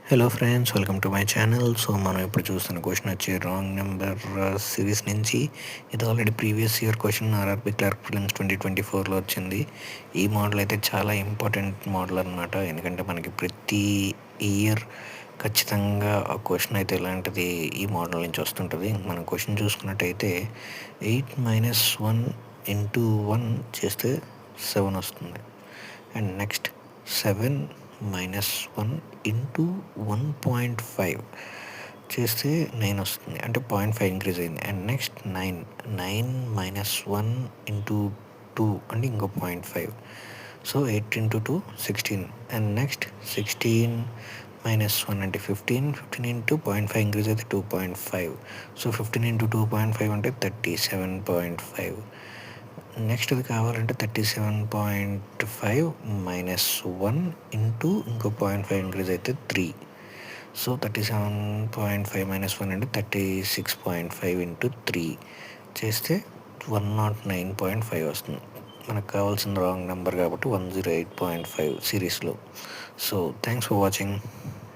Hello friends, welcome to my channel. So మనం ఇప్పుడు చూస్తున్న క్వశ్చన్ వచ్చి రాంగ్ నెంబర్ సిరీస్ నుంచి. ఇది already previous year question RRB clerk prelims 2024లో వచ్చింది. ఈ మోడల్ అయితే చాలా ఇంపార్టెంట్ మోడల్ అనమాట. ఎందుకంటే మనకి ప్రతి ఇయర్ ఖచ్చితంగా ఆ క్వశ్చన్ అయితే ఇలాంటిది ఈ మోడల్ నుంచి వస్తుంటుంది. మనం క్వశ్చన్ చూసుకున్నట్టయితే 8 - 1 × 1 చేస్తే 7 వస్తుంది. అండ్ నెక్స్ట్ 7 - 1 × 1.5 చేస్తే 9 వస్తుంది. అంటే 0.5 ఇంక్రీజ్ అయింది. అండ్ నెక్స్ట్ 9 - 1 × 2 అంటే ఇంకో 0.5. సో 8 × 2 16. అండ్ నెక్స్ట్ 16 - 1 అంటే 15. 15 × 0.5 ఇంక్రీజ్ అయితే 2.5. సో 15 × 2.5 అంటే 37.5. నెక్స్ట్ అది కావాలంటే 37.5 - 1 ఇంటూ ఇంకో 0.5 ఇంక్రీజ్ అయితే 3. సో 37.5 - 1 అంటే 36.5 × 3 చేస్తే 109.5 వస్తుంది. మనకు కావాల్సిన రాంగ్ నెంబర్ కాబట్టి 108.5 సిరీస్లో. So thanks for watching.